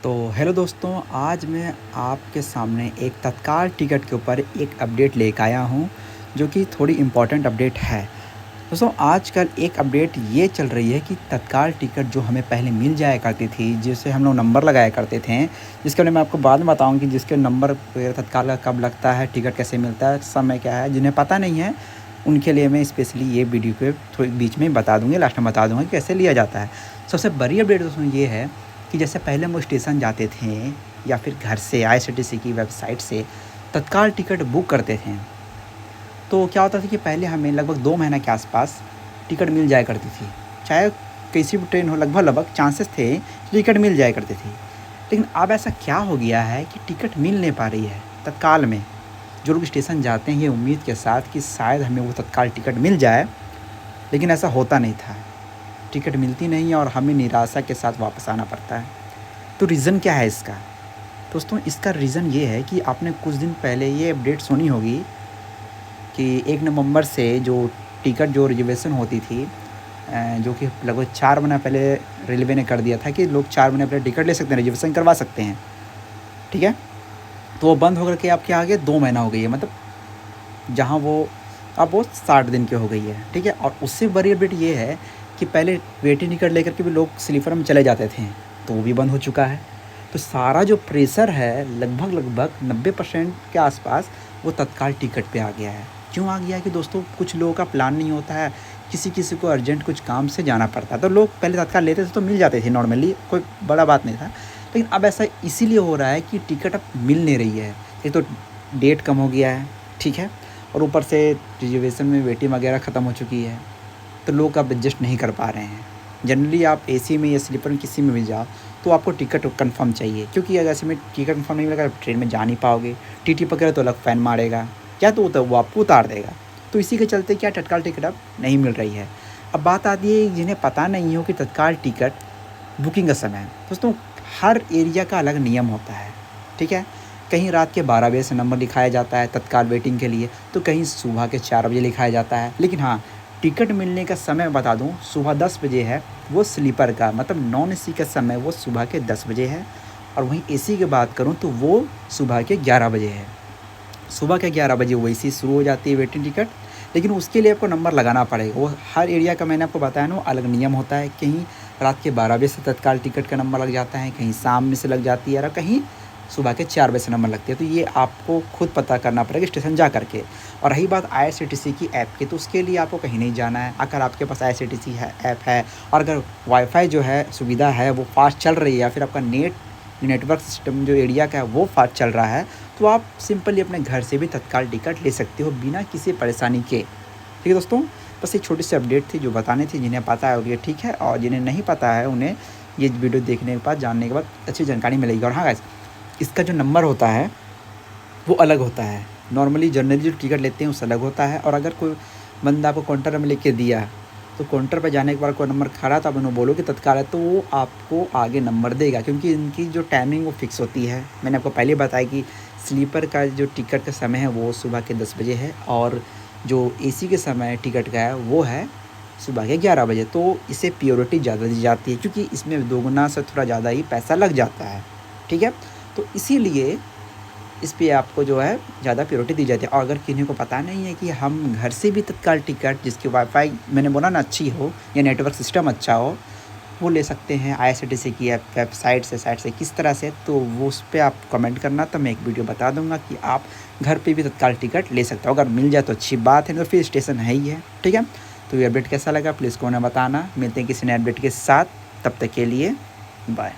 तो हेलो दोस्तों, आज मैं आपके सामने एक तत्काल टिकट के ऊपर एक अपडेट लेकर आया हूँ, जो कि थोड़ी इम्पॉर्टेंट अपडेट है। दोस्तों, आजकल एक अपडेट ये चल रही है कि तत्काल टिकट जो हमें पहले मिल जाया करती थी, जिसे हम लोग नंबर लगाया करते थे, जिसके बारे में मैं आपको बाद में बताऊँ कि जिसके नंबर पे तत्काल का कब लगता है, टिकट कैसे मिलता है, समय क्या है। जिन्हें पता नहीं है, उनके लिए मैं स्पेशली ये वीडियो के थोड़ी बीच में बता दूँगी, लास्ट में बता दूँगा कि कैसे लिया जाता है। सबसे बड़ी अपडेट दोस्तों ये है कि जैसे पहले हम लोग स्टेशन जाते थे या फिर घर से आईआरसीटीसी की वेबसाइट से तत्काल टिकट बुक करते थे, तो क्या होता था कि पहले हमें लगभग 2 महीना के आसपास टिकट मिल जाया करती थी। चाहे किसी भी ट्रेन हो, लगभग चांसेस थे कि टिकट मिल जाया करती थी। लेकिन अब ऐसा क्या हो गया है कि टिकट मिल नहीं पा रही है तत्काल में। जो लोग स्टेशन जाते हैं ये उम्मीद के साथ कि शायद हमें वो तत्काल टिकट मिल जाए, लेकिन ऐसा होता नहीं था। टिकट मिलती नहीं है और हमें निराशा के साथ वापस आना पड़ता है। तो रीज़न क्या है इसका? दोस्तों, इसका रीज़न ये है कि आपने कुछ दिन पहले ये अपडेट सुनी होगी कि 1 नवंबर से जो टिकट जो रिजर्वेशन होती थी, जो कि लगभग 4 महीना पहले रेलवे ने कर दिया था कि लोग 4 महीने पहले टिकट ले सकते हैं, रिजर्वेशन करवा सकते हैं। ठीक है? तो वो बंद होकर के अब क्या आ गया, 2 महीना हो गई है। मतलब जहाँ वो अब वो 60 दिन की हो गई है। ठीक है? और उससे बड़ी अपडेट ये है कि पहले वेटिंग टिकट लेकर के भी लोग स्लीपर में चले जाते थे, तो वो भी बंद हो चुका है। तो सारा जो प्रेशर है लगभग 90% के आसपास वो तत्काल टिकट पे आ गया है। क्यों आ गया है कि दोस्तों, कुछ लोगों का प्लान नहीं होता है, किसी को अर्जेंट कुछ काम से जाना पड़ता है, तो लोग पहले तत्काल लेते थे तो मिल जाते थे नॉर्मली, कोई बड़ा बात नहीं था। लेकिन अब ऐसा इसीलिए हो रहा है कि टिकट अब मिल नहीं रही है। एक तो डेट कम हो गया है, ठीक है, और ऊपर से रिजर्वेशन में वेटिंग वगैरह ख़त्म हो चुकी है, तो लोग अब एडजस्ट नहीं कर पा रहे हैं। जनरली आप एसी में या स्लीपर में किसी में भी जाओ तो आपको टिकट कंफर्म चाहिए, क्योंकि अगर ऐसे में टिकट कंफर्म नहीं मिलेगा आप ट्रेन में जा नहीं पाओगे। टीटी पकड़े तो अलग फ़ाइन मारेगा, क्या तो वो आपको उतार देगा। तो इसी के चलते क्या तत्काल टिकट अब नहीं मिल रही है। अब बात आती है जिन्हें पता नहीं हो कि तत्काल टिकट बुकिंग का समय। दोस्तों, हर एरिया का अलग नियम होता है, ठीक है। कहीं रात के 12 बजे से नंबर लिखाया जाता है तत्काल वेटिंग के लिए, तो कहीं सुबह के 4 बजे लिखाया जाता है। लेकिन हाँ, टिकट मिलने का समय बता दूं, सुबह 10 बजे है वो स्लीपर का, मतलब नॉन एसी का समय वो सुबह के 10 बजे है। और वहीं एसी की बात करूं तो वो सुबह के 11 बजे है। सुबह के 11 बजे वैसी शुरू हो जाती है वेटिंग टिकट, लेकिन उसके लिए आपको नंबर लगाना पड़ेगा। वो हर एरिया का मैंने आपको बताया ना, वो अलग नियम होता है। कहीं रात के 12 बजे से तत्काल टिकट का नंबर लग जाता है, कहीं शाम में से लग जाती है, और कहीं सुबह के 4 बजे से नंबर लगती है। तो ये आपको खुद पता करना पड़ेगा स्टेशन जा करके। और रही बात आईआरसीटीसी की ऐप की, तो उसके लिए आपको कहीं नहीं जाना है। अगर आपके पास आईआरसीटीसी है ऐप है, और अगर वाईफाई जो है सुविधा है वो फास्ट चल रही है, या फिर आपका नेटवर्क सिस्टम जो एरिया का है वो फास्ट चल रहा है, तो आप सिंपली अपने घर से भी तत्काल टिकट ले सकते हो बिना किसी परेशानी के। ठीक है दोस्तों, बस एक छोटी सी अपडेट थी जो बतानी थी। जिन्हें पता है उन्हें ठीक है, और जिन्हें नहीं पता है उन्हें ये वीडियो देखने के बाद, जानने के बाद अच्छी जानकारी मिलेगी। और हाँ गाइस, इसका जो नंबर होता है वो अलग होता है। नॉर्मली जनरली जो टिकट लेते हैं उससे अलग होता है। और अगर कोई बंदा आपको काउंटर में लेके दिया, तो काउंटर पर जाने के बाद कोई नंबर खड़ा, तो आप उन्हें बोलो कि तत्काल है, तो वो आपको आगे नंबर देगा, क्योंकि इनकी जो टाइमिंग वो फिक्स होती है। मैंने आपको पहले बताया कि स्लीपर का जो टिकट का समय है वो सुबह के 10 बजे है, और जो एसी के समय टिकट का है वो है सुबह के 11 बजे। तो इसे प्योरिटी ज़्यादा दी जाती है, क्योंकि इसमें दोगुना से थोड़ा ज़्यादा ही पैसा लग जाता है। ठीक है, तो इसीलिए इस पे आपको जो है ज़्यादा प्रायोरिटी दी जाती है। और अगर किन्हीं को पता नहीं है कि हम घर से भी तत्काल टिकट, जिसकी वाईफाई मैंने बोला ना अच्छी हो या नेटवर्क सिस्टम अच्छा हो, वो ले सकते हैं आईआरसीटीसी की वेबसाइट से, साइट से, किस तरह से, तो वो उस पर आप कमेंट करना, तो मैं एक वीडियो बता दूंगा कि आप घर पे भी तत्काल टिकट ले सकते हो। अगर मिल जाए तो अच्छी बात है, तो फिर स्टेशन है ही है। ठीक है, तो ये अपडेट कैसा लगा प्लीज़ कमेंट में बताना। मिलते हैं किसी नए अपडेट के साथ, तब तक के लिए बाय।